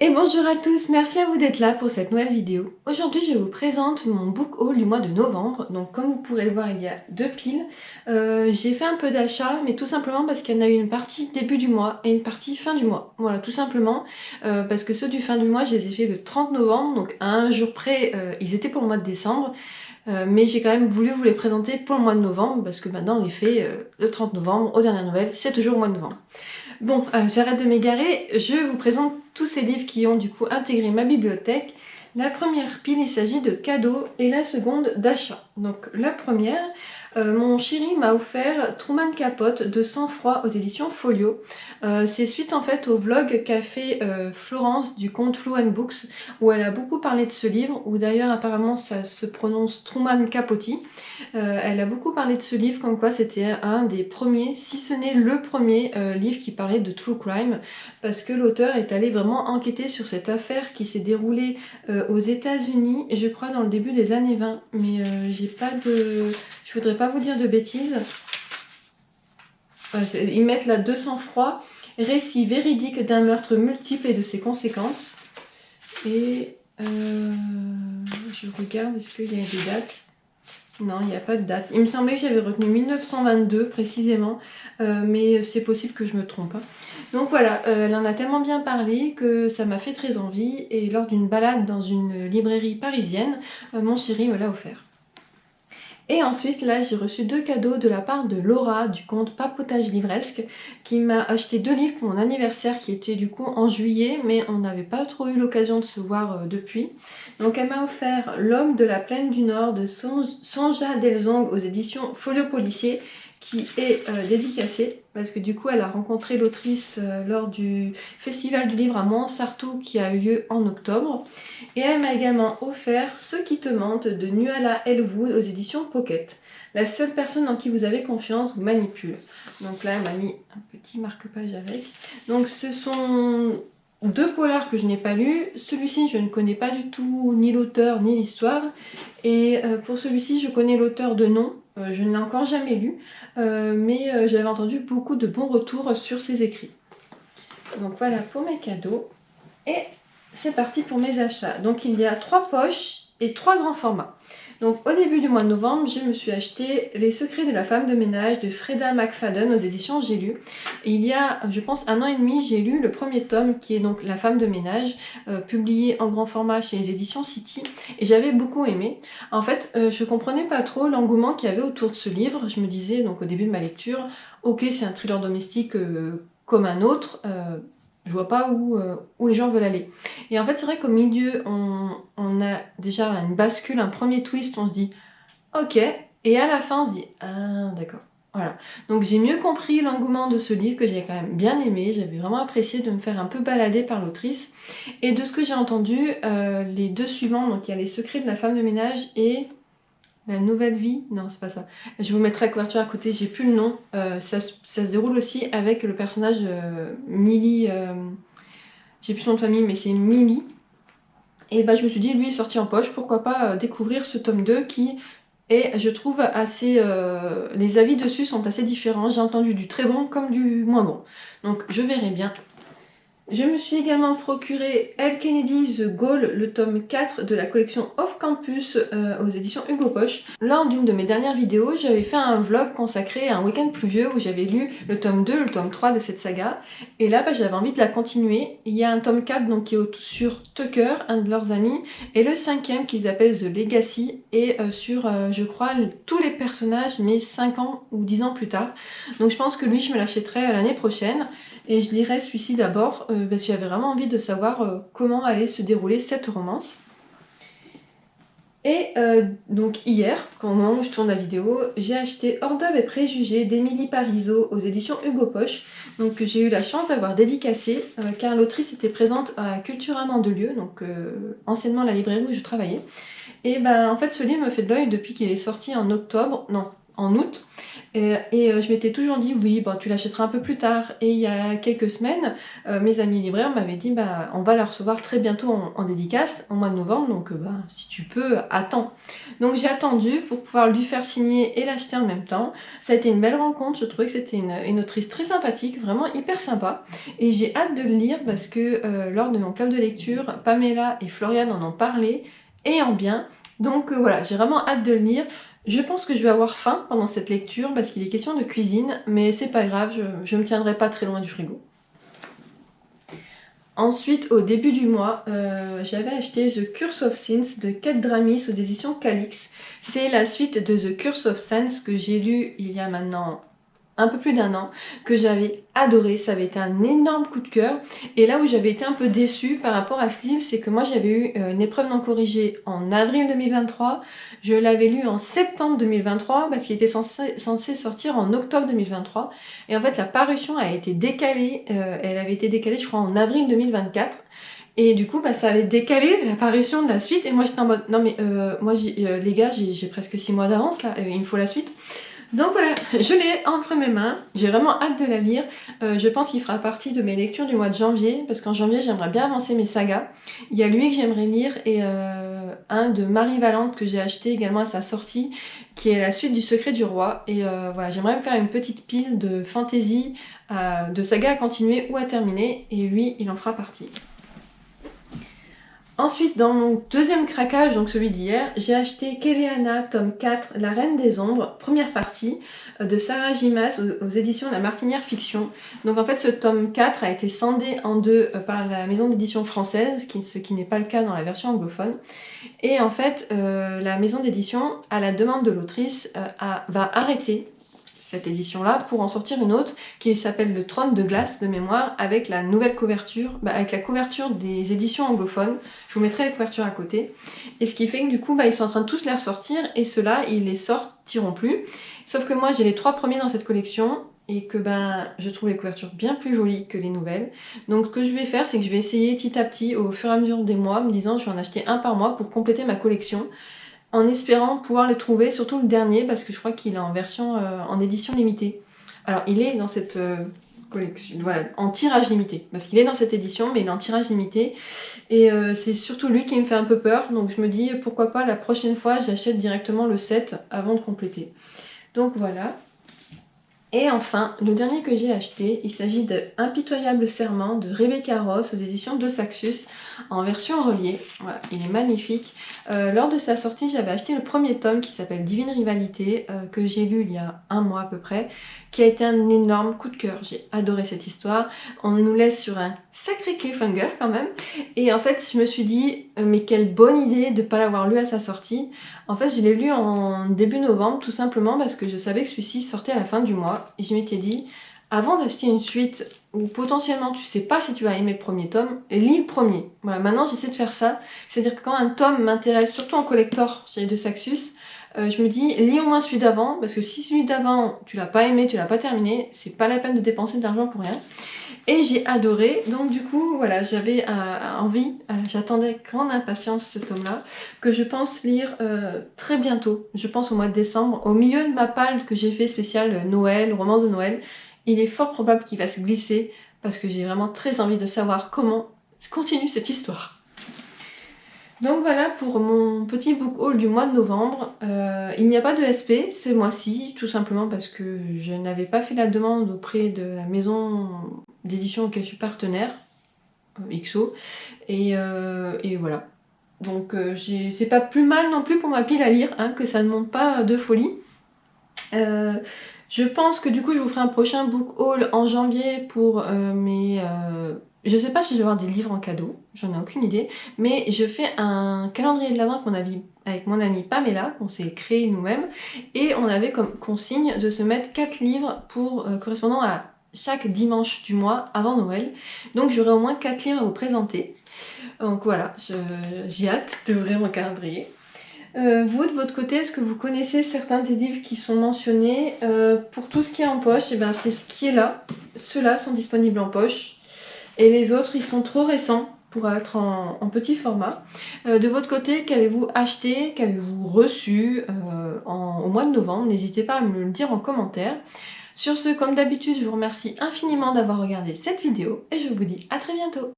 Et bonjour à tous, merci à vous d'être là pour cette nouvelle vidéo. Aujourd'hui je vous présente mon book haul du mois de novembre. Donc comme vous pourrez le voir, il y a deux piles. J'ai fait un peu d'achat, mais tout simplement parce qu'il y en a eu une partie début du mois et une partie fin du mois. Voilà, tout simplement. Parce que ceux du fin du mois, je les ai fait le 30 novembre, donc à un jour près, ils étaient pour le mois de décembre. Mais j'ai quand même voulu vous les présenter pour le mois de novembre, parce que maintenant on les fait le 30 novembre, aux dernières nouvelles, c'est toujours au mois de novembre. Bon, j'arrête de m'égarer, je vous présente tous ces livres qui ont du coup intégré ma bibliothèque. La première pile, il s'agit de cadeaux et la seconde d'achat. Donc la première, mon chéri m'a offert Truman Capote de Sang-Froid aux éditions Folio. C'est suite en fait au vlog qu'a fait Florence du compte Fluent Books, où elle a beaucoup parlé de ce livre, où d'ailleurs apparemment ça se prononce Truman Capote. Elle a beaucoup parlé de ce livre, comme quoi c'était un des premiers, si ce n'est le premier livre qui parlait de true crime, parce que l'auteur est allé vraiment enquêter sur cette affaire qui s'est déroulée aux États-Unis, je crois dans le début des années 20, mais j'ai pas de... je voudrais pas vous dire de bêtises. Ils mettent là 200 froid, récit véridique d'un meurtre multiple et de ses conséquences. Et je regarde, est-ce qu'il y a des dates? Non, il n'y a pas de date. Il me semblait que j'avais retenu 1922 précisément, mais c'est possible que je me trompe. Donc voilà, elle en a tellement bien parlé que ça m'a fait très envie, et lors d'une balade dans une librairie parisienne, mon chéri me l'a offert. Et ensuite, là, j'ai reçu deux cadeaux de la part de Laura du compte Papotage Livresque, qui m'a acheté deux livres pour mon anniversaire qui était du coup en juillet, mais on n'avait pas trop eu l'occasion de se voir depuis. Donc elle m'a offert L'homme de la plaine du Nord de Sonja Delzong aux éditions Folio Policier, qui est dédicacée, parce que du coup elle a rencontré l'autrice lors du festival du livre à Montsartou qui a eu lieu en octobre. Et elle m'a également offert Ce qui te mente de Nuala Elwood aux éditions Pocket. La seule personne en qui vous avez confiance vous manipule. Donc là elle m'a mis un petit marque-page avec. Donc ce sont deux polars que je n'ai pas lus. Celui-ci je ne connais pas du tout ni l'auteur ni l'histoire. Et pour celui-ci je connais l'auteur de nom. Je ne l'ai encore jamais lu, mais j'avais entendu beaucoup de bons retours sur ses écrits. Donc voilà pour mes cadeaux. Et c'est parti pour mes achats. Donc il y a 3 poches et 3 grands formats. Donc au début du mois de novembre, je me suis acheté Les secrets de la femme de ménage de Freda McFadden aux éditions J'ai lu. Et il y a, je pense, 1 an et demi, j'ai lu le premier tome qui est donc La femme de ménage, publié en grand format chez les éditions City. Et j'avais beaucoup aimé. En fait, je comprenais pas trop l'engouement qu'il y avait autour de ce livre. Je me disais donc au début de ma lecture, ok, c'est un thriller domestique comme un autre. Je vois pas où les gens veulent aller. Et en fait, c'est vrai qu'au milieu, on a déjà une bascule, un premier twist, on se dit ok, et à la fin, on se dit ah, d'accord. Voilà. Donc j'ai mieux compris l'engouement de ce livre que j'ai quand même bien aimé. J'avais vraiment apprécié de me faire un peu balader par l'autrice. Et de ce que j'ai entendu, les deux suivants, donc il y a Les secrets de la femme de ménage et La nouvelle vie, non c'est pas ça. Je vous mettrai la couverture à côté, j'ai plus le nom. Ça se déroule aussi avec le personnage Millie, j'ai plus son nom de famille mais c'est Millie. Et bah je me suis dit lui est sorti en poche, pourquoi pas découvrir ce tome 2 qui est, je trouve, assez... les avis dessus sont assez différents. J'ai entendu du très bon comme du moins bon. Donc je verrai bien. Je me suis également procuré Elle Kennedy The Goal, le tome 4 de la collection Off Campus aux éditions Hugo Poche. Lors d'une de mes dernières vidéos, j'avais fait un vlog consacré à un week-end pluvieux où j'avais lu le tome 2, le tome 3 de cette saga. Et là, j'avais envie de la continuer. Il y a un tome 4 donc, qui est sur Tucker, un de leurs amis, et le 5e qu'ils appellent The Legacy, et sur, je crois, tous les personnages, mais 5 ans ou 10 ans plus tard. Donc je pense que lui, je me l'achèterai l'année prochaine. Et je lirai celui-ci d'abord, parce que j'avais vraiment envie de savoir comment allait se dérouler cette romance. Et donc hier, au moment où je tourne la vidéo, j'ai acheté Hors d'œuvre et préjugés d'Émilie Parizeau aux éditions Hugo Poche. Donc que j'ai eu la chance d'avoir dédicacé, car l'autrice était présente à Cultura Mandelieu, donc anciennement la librairie où je travaillais. Et ben en fait ce livre me fait de l'œil depuis qu'il est sorti en octobre, non, en août. Je m'étais toujours dit oui, bon, tu l'achèteras un peu plus tard. Et il y a quelques semaines, mes amis libraires m'avaient dit bah on va la recevoir très bientôt en dédicace, en mois de novembre, donc bah, si tu peux, attends. Donc j'ai attendu pour pouvoir lui faire signer et l'acheter en même temps. Ça a été une belle rencontre, je trouvais que c'était une autrice très sympathique, vraiment hyper sympa. Et j'ai hâte de le lire parce que lors de mon club de lecture, Pamela et Floriane en ont parlé, et en bien. Donc voilà, j'ai vraiment hâte de le lire. Je pense que je vais avoir faim pendant cette lecture parce qu'il est question de cuisine, mais c'est pas grave, je me tiendrai pas très loin du frigo. Ensuite, au début du mois, j'avais acheté The Curse of Sins de Kate Dramis aux éditions Calix. C'est la suite de The Curse of Sins que j'ai lu il y a maintenant un peu plus d'1 an, que j'avais adoré. Ça avait été un énorme coup de cœur. Et là où j'avais été un peu déçue par rapport à ce livre, c'est que moi j'avais eu une épreuve non corrigée en avril 2023. Je l'avais lu en septembre 2023 parce qu'il était censé sortir en octobre 2023. Et en fait la parution a été décalée. Elle avait été décalée je crois en avril 2024. Et du coup, bah, ça avait décalé la parution de la suite. Et moi j'étais en mode, non mais moi les gars, j'ai presque 6 mois d'avance là, il me faut la suite. Donc voilà, je l'ai entre mes mains, j'ai vraiment hâte de la lire. Je pense qu'il fera partie de mes lectures du mois de janvier, parce qu'en janvier j'aimerais bien avancer mes sagas. Il y a lui que j'aimerais lire et un de Marie Valente que j'ai acheté également à sa sortie, qui est la suite du Secret du Roi. Et voilà, j'aimerais me faire une petite pile de fantasy, de sagas à continuer ou à terminer, et lui il en fera partie. Ensuite, dans mon deuxième craquage, donc celui d'hier, j'ai acheté Kéléana, tome 4, La Reine des Ombres, première partie, de Sarah Gimas aux éditions La Martinière Fiction. Donc en fait, ce tome 4 a été scindé en deux par la maison d'édition française, ce qui n'est pas le cas dans la version anglophone. Et en fait, la maison d'édition, à la demande de l'autrice, va arrêter cette édition-là pour en sortir une autre qui s'appelle Le Trône de Glace de mémoire avec la nouvelle couverture, avec la couverture des éditions anglophones. Je vous mettrai les couvertures à côté. Et ce qui fait que du coup, ils sont en train de tous les ressortir et ceux-là, ils les sortiront plus. Sauf que moi, j'ai les 3 premiers dans cette collection et que je trouve les couvertures bien plus jolies que les nouvelles. Donc ce que je vais faire, c'est que je vais essayer petit à petit au fur et à mesure des mois, me disant je vais en acheter un par mois pour compléter ma collection, en espérant pouvoir le trouver, surtout le dernier, parce que je crois qu'il est en version, en édition limitée. Alors il est dans cette collection, voilà, en tirage limité, parce qu'il est dans cette édition, mais il est en tirage limité, et c'est surtout lui qui me fait un peu peur, donc je me dis pourquoi pas la prochaine fois j'achète directement le set avant de compléter. Donc voilà. Et enfin, le dernier que j'ai acheté, il s'agit de Impitoyable Serment de Rebecca Ross aux éditions de Saxus en version reliée. Voilà, il est magnifique. Lors de sa sortie, j'avais acheté le premier tome qui s'appelle Divine Rivalité, que j'ai lu il y a 1 mois à peu près, qui a été un énorme coup de cœur. J'ai adoré cette histoire. On nous laisse sur un sacré cliffhanger quand même. Et en fait, je me suis dit, mais quelle bonne idée de ne pas l'avoir lu à sa sortie. En fait, je l'ai lu en début novembre, tout simplement parce que je savais que celui-ci sortait à la fin du mois. Et je m'étais dit, avant d'acheter une suite où potentiellement tu sais pas si tu vas aimer le premier tome, lis le premier. Voilà, maintenant j'essaie de faire ça. C'est-à-dire que quand un tome m'intéresse, surtout en collector chez de Saxus, je me dis, lis au moins celui d'avant, parce que si celui d'avant tu l'as pas aimé, tu l'as pas terminé, c'est pas la peine de dépenser de l'argent pour rien. Et j'ai adoré, donc du coup voilà, j'avais envie, j'attendais avec grande impatience ce tome-là, que je pense lire très bientôt, je pense au mois de décembre, au milieu de ma palle que j'ai fait spéciale Noël, romance de Noël. Il est fort probable qu'il va se glisser, parce que j'ai vraiment très envie de savoir comment continue cette histoire. Donc voilà pour mon petit book haul du mois de novembre. Il n'y a pas de SP ce mois-ci, tout simplement parce que je n'avais pas fait la demande auprès de la maison d'édition auquel je suis partenaire, XO, et voilà. Donc c'est pas plus mal non plus pour ma pile à lire, hein, que ça ne monte pas de folie. Je pense que du coup je vous ferai un prochain book haul en janvier pour mes... Je sais pas si je vais avoir des livres en cadeau, j'en ai aucune idée, mais je fais un calendrier de l'Avent avec mon amie Pamela, qu'on s'est créé nous-mêmes, et on avait comme consigne de se mettre 4 livres correspondant à chaque dimanche du mois avant Noël. Donc j'aurai au moins 4 livres à vous présenter. Donc voilà, j'ai hâte d'ouvrir mon calendrier. Vous, de votre côté, est-ce que vous connaissez certains des livres qui sont mentionnés? Pour tout ce qui est en poche, c'est ce qui est là. Ceux-là sont disponibles en poche. Et les autres, ils sont trop récents pourra être en petit format. De votre côté, qu'avez-vous acheté, qu'avez-vous reçu au mois de novembre? N'hésitez pas à me le dire en commentaire. Sur ce, comme d'habitude, je vous remercie infiniment d'avoir regardé cette vidéo et je vous dis à très bientôt.